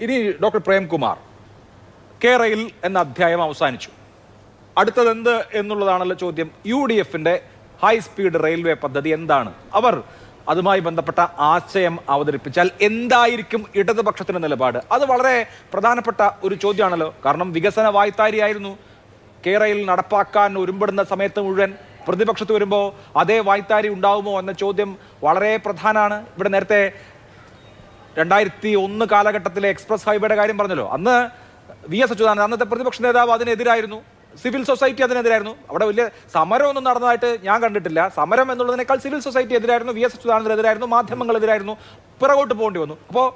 ഇനി ഡോക്ടർ പ്രേംകുമാർ, കേരയിൽ എന്ന അധ്യായം അവസാനിച്ചു. അടുത്തത് എന്ത് എന്നുള്ളതാണല്ലോ ചോദ്യം. UDFന്റെ ഹൈസ്പീഡ് റെയിൽവേ പദ്ധതി എന്താണ്? അവർ അതുമായി ബന്ധപ്പെട്ട ആശയം അവതരിപ്പിച്ചാൽ എന്തായിരിക്കും ഇടതുപക്ഷത്തിന്റെ നിലപാട്? അത് വളരെ പ്രധാനപ്പെട്ട ഒരു ചോദ്യമാണല്ലോ. കാരണം വികസന വായ്ത്താരിയായിരുന്നു കേരയിൽ നടപ്പാക്കാൻ ഒരുമ്പെടുന്ന സമയത്ത് മുഴുവൻ. പ്രതിപക്ഷത്ത് വരുമ്പോൾ അതേ വായ്ത്താരി ഉണ്ടാവുമോ എന്ന ചോദ്യം വളരെ പ്രധാനമാണ്. ഇവിടെ നേരത്തെ 2001 കാലഘട്ടത്തിലെ എക്സ്പ്രസ് ഹൈവേയുടെ കാര്യം പറഞ്ഞല്ലോ. അന്ന് VS അച്യുതാനന്ദൻ, അന്നത്തെ പ്രതിപക്ഷ നേതാവ്, അതിനെതിരായിരുന്നു. Civil society അതിനെതിരായിരുന്നു. അവിടെ വലിയ സമരമൊന്നും നടന്നതായിട്ട് ഞാൻ കണ്ടിട്ടില്ല. സമരം എന്നുള്ളതിനേക്കാൾ സിവിൽ സൊസൈറ്റി എതിരായിരുന്നു, VS അച്യുതാനന്ദനെതിരായിരുന്നു, മാധ്യമങ്ങളെതിരായിരുന്നു. പിറകോട്ട് പോകേണ്ടി വന്നു. അപ്പോൾ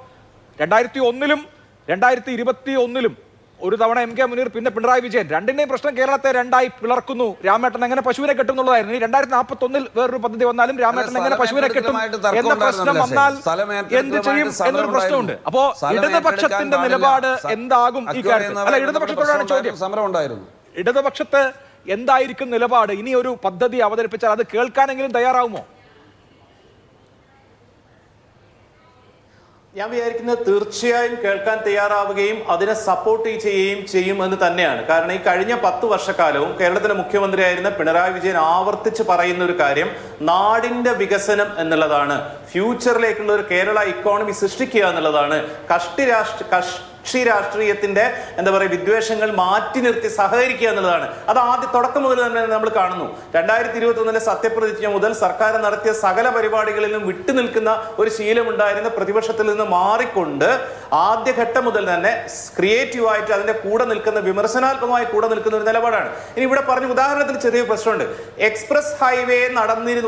2001-ലും 2021-ലും ഒരു തവണ MK മുനീർ, പിന്നെ പിണറായി വിജയൻ, രണ്ടിന്റെയും പ്രശ്നം കേരളത്തെ രണ്ടായി പിളർക്കുന്നു. രാമേട്ടൻ എങ്ങനെ പശുവിനെ കെട്ടും എന്നുള്ളതായിരുന്നു. 2041-ൽ വേറൊരു പദ്ധതി വന്നാലും രാമേട്ടൻ എങ്ങനെ പശുവിനെ കെട്ടും എന്ന പ്രശ്നം വന്നാൽ എന്ത് ചെയ്യും എന്നൊരു പ്രശ്നമുണ്ട്. അപ്പോ ഇടതുപക്ഷത്തിന്റെ നിലപാട് എന്താകും ഈ കാര്യത്തിൽ? അല്ല, ഇടതുപക്ഷത്തോടാണ് ചോദ്യം. ഇടതുപക്ഷത്ത് എന്തായിരിക്കും നിലപാട്? ഇനി ഒരു പദ്ധതി അവതരിപ്പിച്ചാൽ അത് കേൾക്കാനെങ്കിലും തയ്യാറാവുമോ? ഞാൻ വിചാരിക്കുന്നത് തീർച്ചയായും കേൾക്കാൻ തയ്യാറാവുകയും അതിനെ സപ്പോർട്ട് ചെയ്യുകയും ചെയ്യുമെന്ന് തന്നെയാണ്. കാരണം ഈ കഴിഞ്ഞ 10 വർഷക്കാലവും കേരളത്തിലെ മുഖ്യമന്ത്രിയായിരുന്ന പിണറായി വിജയൻ ആവർത്തിച്ച് പറയുന്ന ഒരു കാര്യം നാടിന്റെ വികസനം എന്നുള്ളതാണ്. ഫ്യൂച്ചറിലേക്കുള്ള ഒരു കേരള ഇക്കോണമി സൃഷ്ടിക്കുക എന്നുള്ളതാണ്. കക്ഷി രാഷ്ട്രീയത്തിന്റെ എന്താ പറയുക വിദ്വേഷങ്ങൾ മാറ്റി നിർത്തി സഹകരിക്കുക എന്നുള്ളതാണ്. അത് ആദ്യ തുടക്കം മുതൽ തന്നെ നമ്മൾ കാണുന്നു. 2021-ലെ സത്യപ്രതിജ്ഞ മുതൽ സർക്കാർ നടത്തിയ സകല പരിപാടികളിലും വിട്ടുനിൽക്കുന്ന ഒരു ശീലമുണ്ടായിരുന്ന പ്രതിപക്ഷത്തിൽ നിന്ന് മാറിക്കൊണ്ട് ആദ്യഘട്ടം മുതൽ തന്നെ ക്രിയേറ്റീവായിട്ട് അതിന്റെ കൂടെ നിൽക്കുന്ന, വിമർശനാത്മകമായി കൂടെ നിൽക്കുന്ന ഒരു നിലപാടാണ്. ഇനി ഇവിടെ പറഞ്ഞ ഉദാഹരണത്തിന് ചെറിയ പ്രശ്നമുണ്ട്. എക്സ്പ്രസ് ഹൈവേ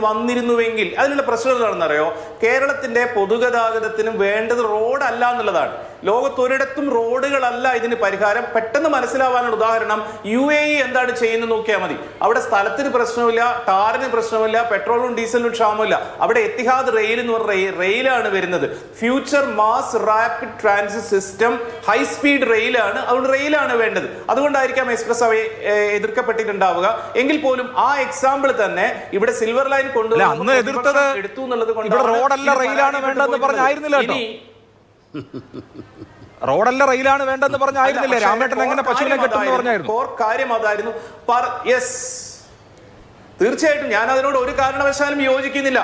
വന്നിരുന്നുവെങ്കിൽ അതിനുള്ള പ്രശ്നം എന്താണെന്നറിയോ? കേരളത്തിന്റെ പൊതുഗതാഗതത്തിനും വേണ്ടത് റോഡല്ല എന്നുള്ളതാണ്. ലോകത്തൊരിടത്തും റോഡുകളല്ല ഇതിന് പരിഹാരം. പെട്ടെന്ന് മനസ്സിലാവാനുള്ള ഉദാഹരണം UAE എന്താണ് ചെയ്യുന്നത് നോക്കിയാൽ മതി. അവിടെ സ്ഥലത്തിന് പ്രശ്നമില്ല, ടാറിന് പ്രശ്നമില്ല, പെട്രോളും ഡീസലിനും ക്ഷാമമില്ല. അവിടെ എത്തിഹാദ് റെയിൽ എന്ന് പറഞ്ഞ റെയിലാണ് വരുന്നത്. Future mass rapid transit system, high speed റെയിലാണ്. അതുകൊണ്ട് റെയിലാണ് വേണ്ടത്. അതുകൊണ്ടായിരിക്കാം എക്സ്പ്രസ് ഹൈവേ എതിർക്കപ്പെട്ടിട്ടുണ്ടാവുക. എങ്കിൽ പോലും ആ എക്സാമ്പിൾ തന്നെ ഇവിടെ സിൽവർ ലൈൻ കൊണ്ടുവന്ന് എടുത്തു എന്നുള്ളത് കൊണ്ട് റോഡല്ല റെയിലാണ് വേണ്ടതെന്ന് പറഞ്ഞായിരുന്നില്ല. റോഡല്ല റെയിലാണ് വേണ്ടെന്ന് പറഞ്ഞായിരുന്നില്ലേ? രാമേട്ടൻ എങ്ങനെ പശുവിനെ കെട്ടുമെന്ന് പറഞ്ഞായിരുന്നു. കാര്യം അതായിരുന്നു. തീർച്ചയായിട്ടും ഞാൻ അതിനോട് ഒരു കാരണവശാലും യോജിക്കുന്നില്ല.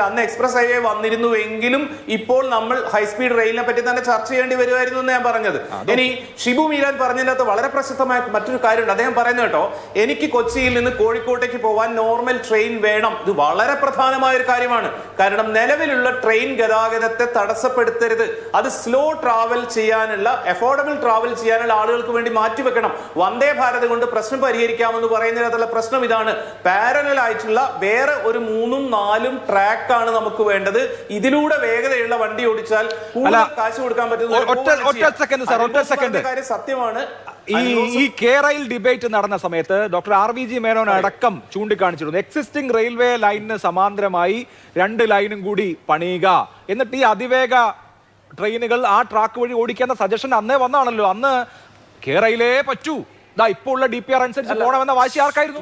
അന്ന് എക്സ്പ്രസ് ഹൈവേ വന്നിരുന്നുവെങ്കിലും ഇപ്പോൾ നമ്മൾ ഹൈസ്പീഡ് റെയിലിനെ പറ്റി തന്നെ ചർച്ച ചെയ്യേണ്ടി വരുമായിരുന്നു എന്ന് ഞാൻ പറഞ്ഞത്. ഇനി ഷിബു മീരാൻ പറഞ്ഞതിനകത്ത് വളരെ പ്രശസ്തമായ മറ്റൊരു കാര്യമുണ്ട്. അദ്ദേഹം പറയുന്നത് കേട്ടോ, എനിക്ക് കൊച്ചിയിൽ നിന്ന് കോഴിക്കോട്ടേക്ക് പോകാൻ നോർമൽ ട്രെയിൻ വേണം. ഇത് വളരെ പ്രധാനമായ ഒരു കാര്യമാണ്. കാരണം നിലവിലുള്ള ട്രെയിൻ ഗതാഗതത്തെ തടസ്സപ്പെടുത്തരുത്. അത് സ്ലോ ട്രാവൽ ചെയ്യാനുള്ള, അഫോർഡബിൾ ട്രാവൽ ചെയ്യാനുള്ള ആളുകൾക്ക് വേണ്ടി മാറ്റിവെക്കണം. വന്ദേ ഭാരത് കൊണ്ട് പ്രശ്നം പരിഹരിക്കാമെന്ന് പറയുന്നതിനകത്തുള്ള പ്രശ്നം ഇതാണ്. പാരലൽ ആയിട്ടുള്ള വേറെ ഒരു 3ഉം 4ഉം ട്രാക്കാണ് നമുക്ക് വേണ്ടത്. ഇതിലൂടെ വേഗതയുള്ള വണ്ടി ഓടിച്ചാൽ കൂടുതൽ കാശ് കൊടുക്കാൻ പറ്റുന്ന കാര്യം സത്യമാണ്. ഈ കേരയിൽ ഡിബേറ്റ് നടന്ന സമയത്ത് ഡോക്ടർ RVG മേനോൻ അടക്കം ചൂണ്ടിക്കാണിച്ചിരുന്നു, എക്സിസ്റ്റിംഗ് റെയിൽവേ ലൈനിന് സമാന്തരമായി 2 ലൈനും കൂടി പണിയുക, എന്നിട്ട് ഈ അതിവേഗ ട്രെയിനുകൾ ആ ട്രാക്ക് വഴി ഓടിക്കുന്ന സജഷൻ അന്നേ വന്നാണല്ലോ. അന്ന് കേരയിലേ പറ്റൂ, ഇപ്പോൾ ഉള്ള DPR അനുസരിച്ച് പോകണമെന്ന വാശി ആർക്കായിരുന്നു?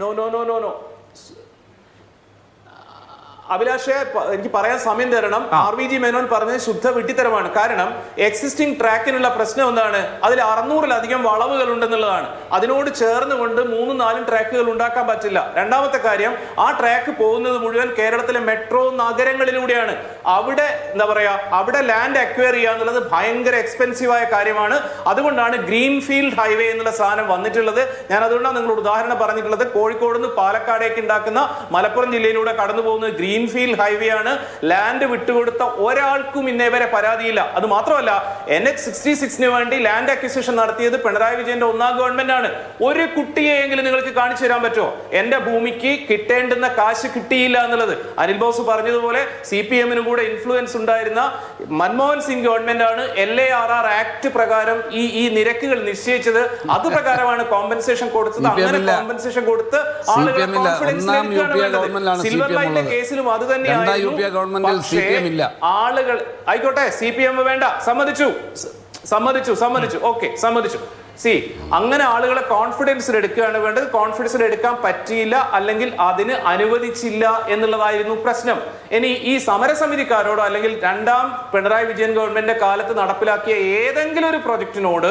അഭിലാഷെ, എനിക്ക് പറയാൻ സമയം തരണം. RVG മേനോൻ പറഞ്ഞത് ശുദ്ധ വിട്ടിത്തരമാണ്. കാരണം എക്സിസ്റ്റിംഗ് ട്രാക്കിനുള്ള പ്രശ്നം എന്താണ്? അതിൽ 600-ലധികം വളവുകൾ ഉണ്ടെന്നുള്ളതാണ്. അതിനോട് ചേർന്നുകൊണ്ട് 3ഉം 4ഉം ട്രാക്കുകൾ ഉണ്ടാക്കാൻ പറ്റില്ല. രണ്ടാമത്തെ കാര്യം, ആ ട്രാക്ക് പോകുന്നത് മുഴുവൻ കേരളത്തിലെ മെട്രോ നഗരങ്ങളിലൂടെയാണ്. അവിടെ എന്താ പറയാ, അവിടെ ലാൻഡ് അക്വയർ ചെയ്യുക എന്നുള്ളത് ഭയങ്കര എക്സ്പെൻസീവായ കാര്യമാണ്. അതുകൊണ്ടാണ് ഗ്രീൻഫീൽഡ് ഹൈവേ എന്നുള്ള സാധനം വന്നിട്ടുള്ളത്. ഞാൻ അതുകൊണ്ടാണ് നിങ്ങളോട് ഉദാഹരണം പറഞ്ഞിട്ടുള്ളത്. കോഴിക്കോട് നിന്ന് പാലക്കാടേക്ക് ഉണ്ടാക്കുന്ന, മലപ്പുറം ജില്ലയിലൂടെ കടന്നു പോകുന്നത് ഗ്രീൻഫീൽഡ് ഹൈവേ ആണ്. ലാൻഡ് വിട്ടുകൊടുത്ത ഒരാൾക്കും ഇന്നേ വരെ പരാതിയില്ല. അത് മാത്രമല്ല, NH-66 വേണ്ടി ലാൻഡ് അക്വിസിഷൻ നടത്തിയത് പിണറായി വിജയന്റെ 1ാം ഗവൺമെന്റ് ആണ്. ഒരു കുട്ടിയെങ്കിലും നിങ്ങൾക്ക് കാണിച്ചു തരാൻ പറ്റുമോ എന്റെ ഭൂമിക്ക് കിട്ടേണ്ടുന്ന കാശ് കിട്ടിയില്ല എന്നുള്ളത്? അനിൽ ബോസ് പറഞ്ഞതുപോലെ CPM-ന് കൂടെ ഇൻഫ്ലുവൻസ് ഉണ്ടായിരുന്ന മൻമോഹൻ സിംഗ് ഗവൺമെന്റ് ആണ് LARR ആക്ട് പ്രകാരം ഈ നിരക്കുകൾ നിശ്ചയിച്ചത്. അത് പ്രകാരമാണ് കോമ്പൻസേഷൻ കൊടുത്തത്. അങ്ങനെ കോമ്പൻസേഷൻ കൊടുത്ത് ആളുകളെ കോൺഫിഡൻസ് സിൽവർ ലൈനിന്റെ കേസിലും അത് തന്നെയായിരുന്നു. ആളുകൾ ആയിക്കോട്ടെ, CPM വേണ്ട, സമ്മതിച്ചു. ഓക്കെ, സമ്മതിച്ചു. അങ്ങനെ ആളുകളെ കോൺഫിഡൻസിൽ എടുക്കുകയാണ് വേണ്ടത്. കോൺഫിഡൻസിൽ എടുക്കാൻ പറ്റിയില്ല, അല്ലെങ്കിൽ അതിന് അനുവദിച്ചില്ല എന്നുള്ളതായിരുന്നു പ്രശ്നം. ഇനി ഈ സമരസമിതിക്കാരോടോ അല്ലെങ്കിൽ രണ്ടാം പിണറായി വിജയൻ ഗവൺമെന്റിന്റെ കാലത്ത് നടപ്പിലാക്കിയ ഏതെങ്കിലും ഒരു പ്രൊജക്ടിനോട്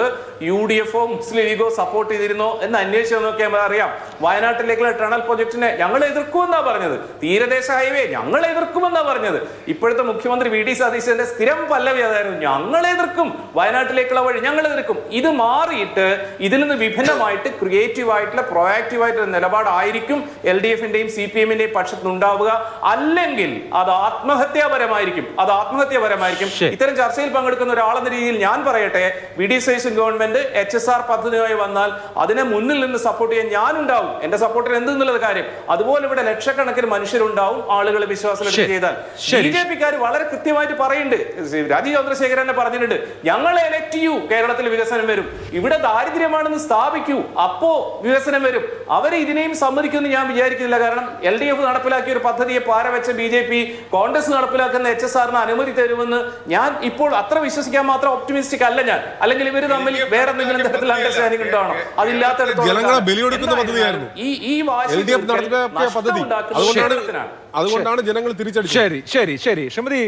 UDF-ഓ മുസ്ലിം ലീഗോ സപ്പോർട്ട് ചെയ്തിരുന്നോ എന്ന് അന്വേഷിച്ച് നോക്കിയാൽ അറിയാം. വയനാട്ടിലേക്കുള്ള ടണൽ പ്രൊജക്ടിനെ ഞങ്ങൾ എതിർക്കുമെന്നാ പറഞ്ഞത്. തീരദേശ ഹൈവേ ഞങ്ങൾ എതിർക്കുമെന്നാ പറഞ്ഞത്. ഇപ്പോഴത്തെ മുഖ്യമന്ത്രി VD സതീശന്റെ സ്ഥിരം പല്ലവി അതായിരുന്നു, ഞങ്ങൾ എതിർക്കും, വയനാട്ടിലേക്കുള്ള വഴി ഞങ്ങൾ എതിർക്കും. ഇത് മാറിയിട്ട് ഇതിൽ നിന്ന് വിഭിന്നമായിട്ട് ക്രിയേറ്റീവ് ആയിട്ടുള്ള പ്രൊആക്റ്റീവ് ആയിട്ടുള്ള നിലപാടായിരിക്കും LDF-ന്റെയും CPM-ന്റെയും പക്ഷത്ത് ഉണ്ടാവുക. അല്ലെങ്കിൽ അത് ആത്മഹത്യാപരമായിരിക്കും. ഇത്തരം ചർച്ചയിൽ പങ്കെടുക്കുന്ന ഒരാളെന്ന രീതിയിൽ ഞാൻ പറയട്ടെ, VD സതീശൻ ഗവൺമെന്റ് HSR പദ്ധതിയുമായി വന്നാൽ അതിനെ മുന്നിൽ നിന്ന് സപ്പോർട്ട് ചെയ്യാൻ ഞാനുണ്ടാവും. എന്റെ സപ്പോർട്ടിന് എന്തെന്നുള്ളത് കാര്യം. അതുപോലെ ഇവിടെ ലക്ഷക്കണക്കിന് മനുഷ്യരുണ്ടാവും ആളുകൾ വിശ്വാസം ചെയ്താൽ. BJP-ക്കാർ വളരെ കൃത്യമായിട്ട് പറയുന്നുണ്ട്, രാജീവ് ചന്ദ്രശേഖരൻ തന്നെ പറഞ്ഞിട്ടുണ്ട്, ഞങ്ങളെ എലക്ട് ചെയ്യൂ, കേരളത്തിൽ വികസനം വരും, ഇവിടെ ദാരിദ്ര്യമാണെന്ന് സ്ഥാപിക്കൂ, അപ്പോ വികസനം വരും. അവരെ ഇതിനെയും സമ്മതിക്കുമെന്ന് ഞാൻ വിചാരിക്കുന്നില്ല. കാരണം LDF നടപ്പിലാക്കിയ ഒരു പദ്ധതിയെ പാരവെച്ച BJP കോൺഗ്രസ് നടപ്പിലാക്കുന്ന HSR-ന് അനുമതി തരുമെന്ന് ഞാൻ ഇപ്പോൾ അത്ര വിശ്വസിക്കാൻ മാത്രം ഒപ്റ്റിമിസ്റ്റിക് അല്ല ഞാൻ. അല്ലെങ്കിൽ ഇവർ തമ്മിൽ വേറെ എന്തെങ്കിലും തരത്തിൽ അണ്ടർസ്റ്റാൻഡിംഗ് ഉണ്ടാവണം. അതില്ലാത്തടത്തോളം അതുകൊണ്ടാണ് ജനങ്ങൾ തിരിച്ചടിച്ചത്. ശരി ശ്രീമതി